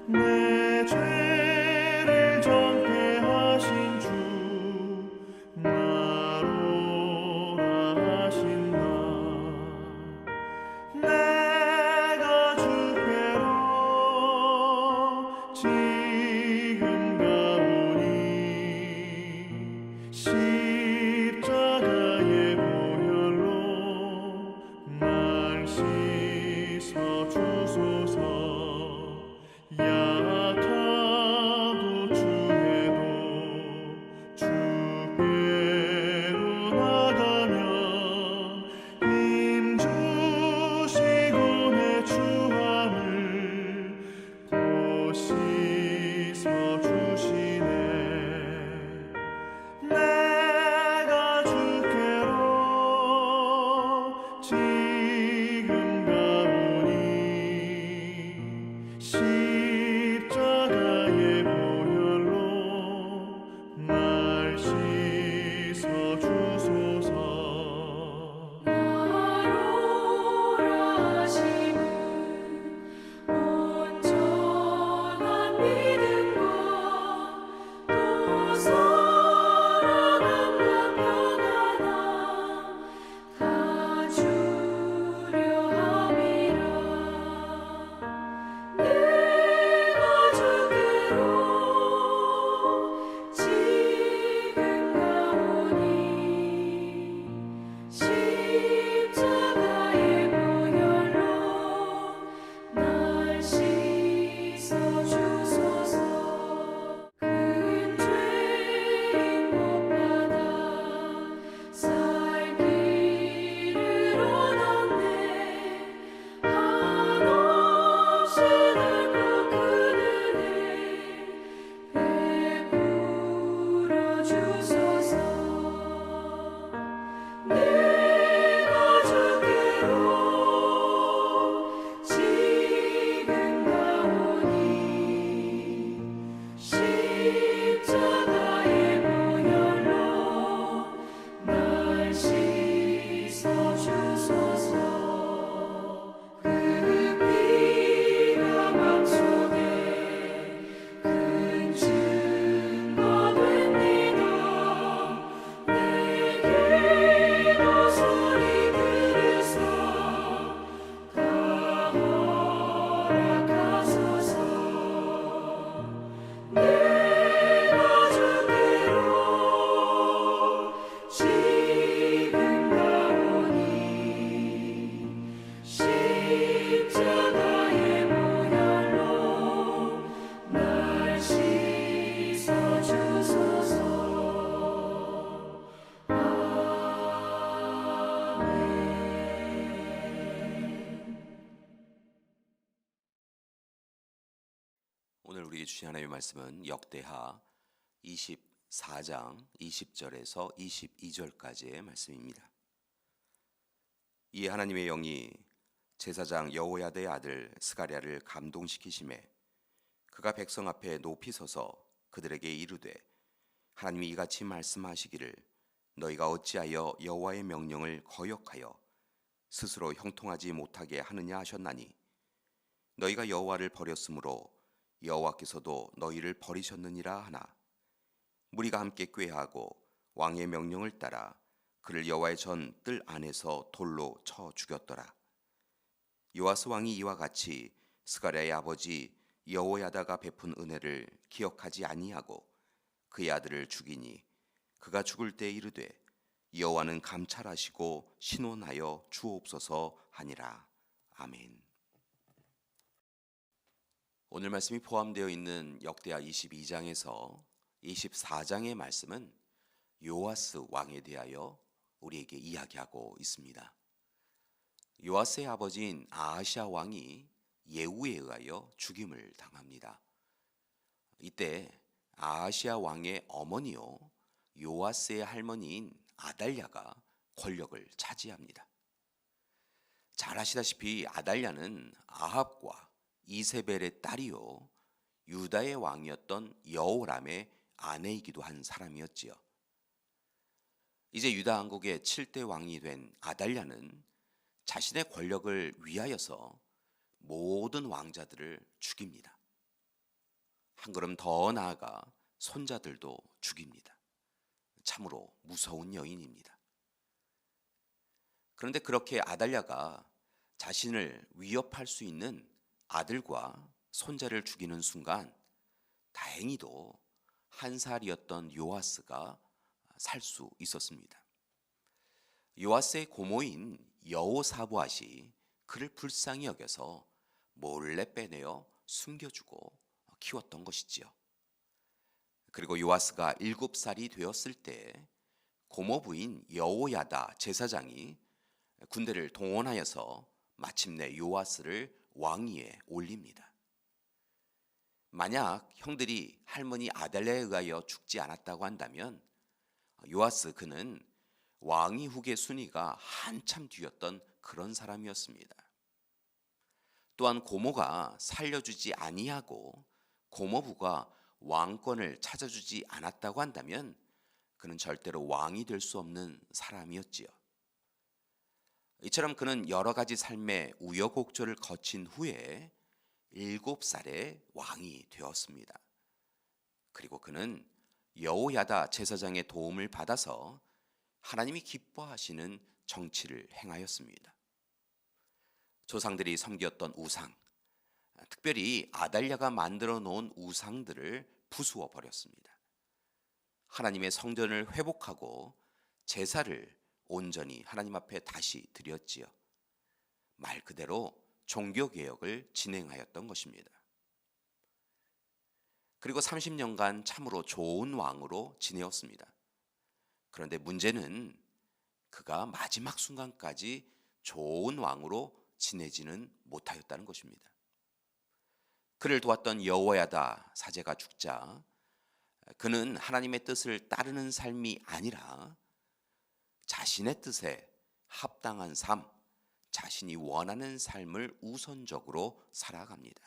내 죄를 정케 하신 주 나로라 하신다. 내가 주께로 지금 가오니 십자가의 보혈로 날 씻어 주소서. 약하고 추해도 주께로 나가면 힘 주시고 내 추함을 곧 씻어 주시네. 내가 주께로 지금 가오니 십자가의 보혈로 날 씻어 주소서. 나로라 하심은 온전한 믿음과 또 사랑함과 평안함 다 주려 함이라. 내가 주께로 지금 가오니 십자가의 보혈로 날 씻어 주소서. 큰 죄인 못 받아 살 길을 얻었네. 한없이 넓고 큰 은혜 베풀어 주소서. 내가 주께로 지금 가오니 십자가의 보혈로 날 씻어 주소서. 그 피가 맘속에 큰 증거 됩니다. 내 기도 소리 들으사 다 허락하소서. 내가 주께로 지금 가오니 십자가의 보혈로 날 씻어 주소서. 오늘 우리에게 주신 하나님의 말씀은 역대하 24장 20절에서 22절까지의 말씀입니다. 이에 하나님의 영이 제사장 여호야다의 아들 스가랴를 감동시키심에 그가 백성 앞에 높이 서서 그들에게 이르되 하나님이 이같이 말씀하시기를 너희가 어찌하여 여호와의 명령을 거역하여 스스로 형통하지 못하게 하느냐 하셨나니 너희가 여호와를 버렸으므로 여호와께서도 너희를 버리셨느니라 하나 무리가 함께 꾀하고 왕의 명령을 따라 그를 여호와의 전 뜰 안에서 돌로 쳐 죽였더라. 요아스 왕이 이와 같이 스가랴의 아버지 여호야다가 베푼 은혜를 기억하지 아니하고 그의 아들을 죽이니 그가 죽을 때 이르되 여호와는 감찰하시고 신원하여 주옵소서 하니라. 아멘. 오늘 말씀이 포함되어 있는 역대하 22장에서 24장의 말씀은 요아스 왕에 대하여 우리에게 이야기하고 있습니다. 요아스의 아버지인 아하시아 왕이 예후에 의하여 죽임을 당합니다. 이때 아하시아 왕의 어머니요 요아스의 할머니인 아달랴가 권력을 차지합니다. 잘 아시다시피 아달랴는 아합과 이세벨의 딸이요 유다의 왕이었던 여호람의 아내이기도 한 사람이었지요. 이제 유다 왕국의 7대 왕이 된 아달랴는 자신의 권력을 위하여서 모든 왕자들을 죽입니다. 한 걸음 더 나아가 손자들도 죽입니다. 참으로 무서운 여인입니다. 그런데 그렇게 아달랴가 자신을 위협할 수 있는 아들과 손자를 죽이는 순간 다행히도 한 살이었던 요아스가 살 수 있었습니다. 요아스의 고모인 여호사보앗이 그를 불쌍히 여겨서 몰래 빼내어 숨겨주고 키웠던 것이지요. 그리고 요아스가 7살이 되었을 때 고모부인 여호야다 제사장이 군대를 동원하여서 마침내 요아스를 왕위에 올립니다. 만약 형들이 할머니 아달랴에 의하여 죽지 않았다고 한다면 요아스 그는 왕위 후계 순위가 한참 뒤였던 그런 사람이었습니다. 또한 고모가 살려주지 아니하고 고모부가 왕권을 찾아주지 않았다고 한다면 그는 절대로 왕이 될 수 없는 사람이었지요. 이처럼 그는 여러 가지 삶의 우여곡절을 거친 후에 7살에 왕이 되었습니다. 그리고 그는 여호야다 제사장의 도움을 받아서 하나님이 기뻐하시는 정치를 행하였습니다. 조상들이 섬겼던 우상, 특별히 아달랴가 만들어 놓은 우상들을 부수어 버렸습니다. 하나님의 성전을 회복하고 제사를 온전히 하나님 앞에 다시 드렸지요. 말 그대로 종교개혁을 진행하였던 것입니다. 그리고 30년간 참으로 좋은 왕으로 지내었습니다. 그런데 문제는 그가 마지막 순간까지 좋은 왕으로 지내지는 못하였다는 것입니다. 그를 도왔던 여호야다 사제가 죽자 그는 하나님의 뜻을 따르는 삶이 아니라 자신의 뜻에 합당한 삶, 자신이 원하는 삶을 우선적으로 살아갑니다.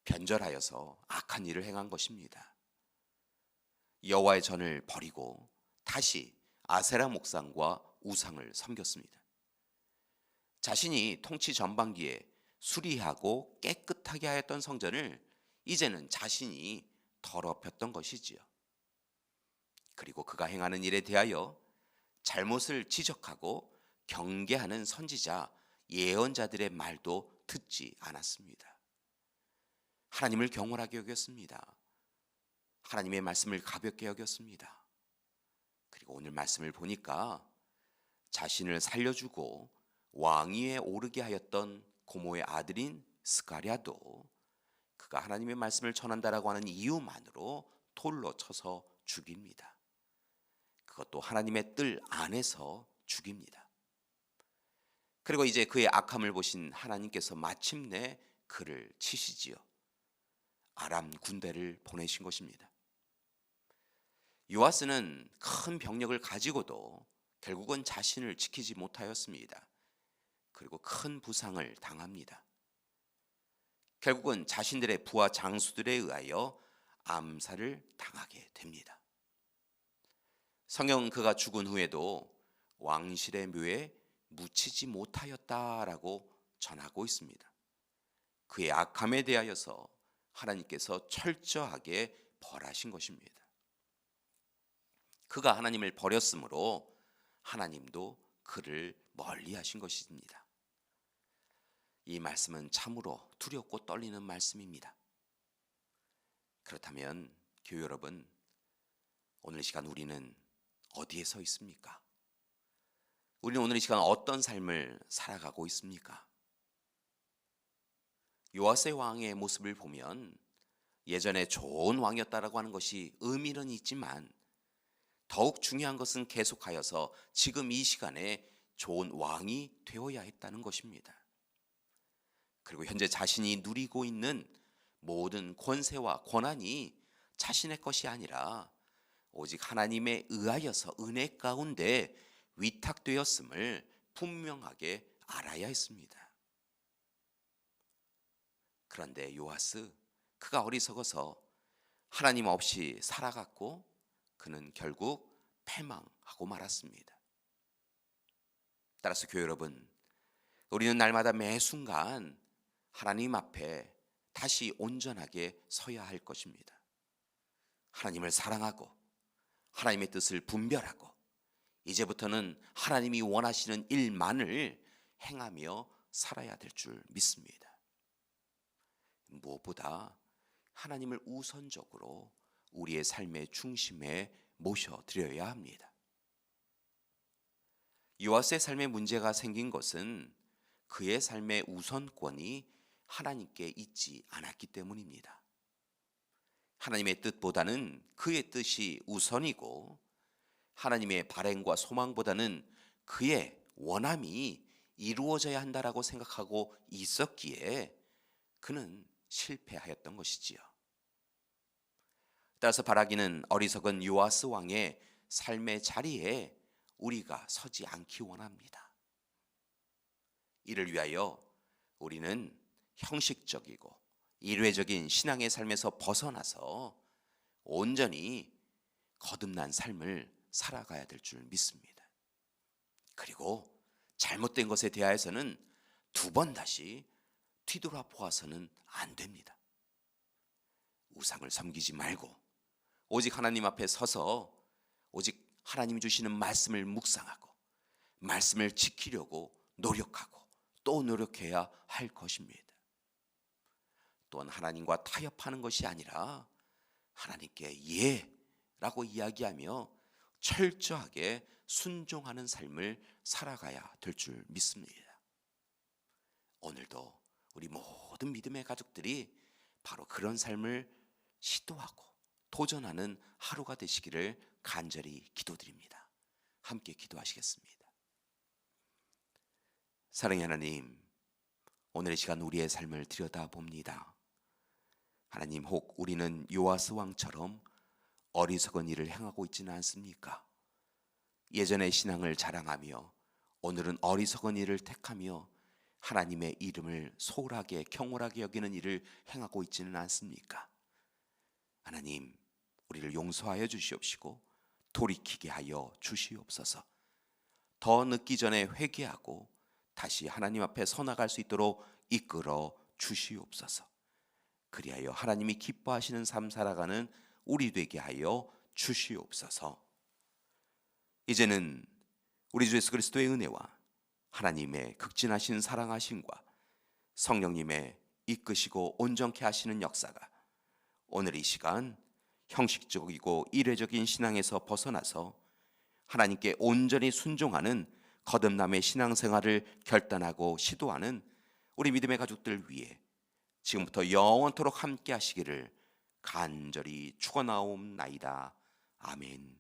변절하여서 악한 일을 행한 것입니다. 여호와의 전을 버리고 다시 아세라 목상과 우상을 섬겼습니다. 자신이 통치 전반기에 수리하고 깨끗하게 하였던 성전을 이제는 자신이 더럽혔던 것이지요. 그리고 그가 행하는 일에 대하여 잘못을 지적하고 경계하는 선지자, 예언자들의 말도 듣지 않았습니다. 하나님을 경홀하게 여겼습니다. 하나님의 말씀을 가볍게 여겼습니다. 그리고 오늘 말씀을 보니까 자신을 살려주고 왕위에 오르게 하였던 고모의 아들인 스가랴도 그가 하나님의 말씀을 전한다라고 하는 이유만으로 돌로 쳐서 죽입니다. 그것도 하나님의 뜰 안에서 죽입니다. 그리고 이제 그의 악함을 보신 하나님께서 마침내 그를 치시지요. 아람 군대를 보내신 것입니다. 요아스는 큰 병력을 가지고도 결국은 자신을 지키지 못하였습니다. 그리고 큰 부상을 당합니다. 결국은 자신들의 부하 장수들에 의하여 암살을 당하게 됩니다. 성경은 그가 죽은 후에도 왕실의 묘에 묻히지 못하였다라고 전하고 있습니다. 그의 악함에 대하여서 하나님께서 철저하게 벌하신 것입니다. 그가 하나님을 버렸으므로 하나님도 그를 멀리하신 것입니다. 이 말씀은 참으로 두렵고 떨리는 말씀입니다. 그렇다면 교회 여러분, 오늘 이 시간 우리는 어디에 서 있습니까? 우리는 오늘 이 시간 어떤 삶을 살아가고 있습니까? 요아스의 왕의 모습을 보면 예전에 좋은 왕이었다라고 하는 것이 의미는 있지만 더욱 중요한 것은 계속하여서 지금 이 시간에 좋은 왕이 되어야 했다는 것입니다. 그리고 현재 자신이 누리고 있는 모든 권세와 권한이 자신의 것이 아니라 오직 하나님에 의하여서 은혜 가운데 위탁되었음을 분명하게 알아야 했습니다. 그런데 요아스, 그가 어리석어서 하나님 없이 살아갔고 그는 결국 패망하고 말았습니다. 따라서 교회 여러분, 우리는 날마다 매 순간 하나님 앞에 다시 온전하게 서야 할 것입니다. 하나님을 사랑하고 하나님의 뜻을 분별하고 이제부터는 하나님이 원하시는 일만을 행하며 살아야 될 줄 믿습니다. 무엇보다 하나님을 우선적으로 우리의 삶의 중심에 모셔드려야 합니다. 요아스의 삶에 문제가 생긴 것은 그의 삶의 우선권이 하나님께 있지 않았기 때문입니다. 하나님의 뜻보다는 그의 뜻이 우선이고 하나님의 발행과 소망보다는 그의 원함이 이루어져야 한다라고 생각하고 있었기에 그는 실패하였던 것이지요. 따라서 바라기는 어리석은 요아스 왕의 삶의 자리에 우리가 서지 않기 원합니다. 이를 위하여 우리는 형식적이고 일회적인 신앙의 삶에서 벗어나서 온전히 거듭난 삶을 살아가야 될 줄 믿습니다. 그리고 잘못된 것에 대하여서는 두 번 다시 뒤돌아보아서는 안 됩니다. 우상을 섬기지 말고 오직 하나님 앞에 서서 오직 하나님이 주시는 말씀을 묵상하고 말씀을 지키려고 노력하고 또 노력해야 할 것입니다. 또한 하나님과 타협하는 것이 아니라 하나님께 예라고 이야기하며 철저하게 순종하는 삶을 살아가야 될 줄 믿습니다. 오늘도 우리 모든 믿음의 가족들이 바로 그런 삶을 시도하고 도전하는 하루가 되시기를 간절히 기도드립니다. 함께 기도하시겠습니다. 사랑의 하나님, 오늘 이 시간 우리의 삶을 들여다봅니다. 하나님, 혹 우리는 요아스 왕처럼 어리석은 일을 행하고 있지는 않습니까? 예전의 신앙을 자랑하며 오늘은 어리석은 일을 택하며 하나님의 이름을 소홀하게 경홀하게 여기는 일을 행하고 있지는 않습니까? 하나님, 우리를 용서하여 주시옵시고 돌이키게 하여 주시옵소서. 더 늦기 전에 회개하고 다시 하나님 앞에 서나갈 수 있도록 이끌어 주시옵소서. 그리하여 하나님이 기뻐하시는 삶 살아가는 우리 되게 하여 주시옵소서. 이제는 우리 주 예수 그리스도의 은혜와 하나님의 극진하신 사랑하심과 성령님의 이끄시고 온전케 하시는 역사가 오늘 이 시간 형식적이고 일회적인 신앙에서 벗어나서 하나님께 온전히 순종하는 거듭남의 신앙생활을 결단하고 시도하는 우리 믿음의 가족들 위해 지금부터 영원토록 함께 하시기를 간절히 축원하옵나이다. 아멘.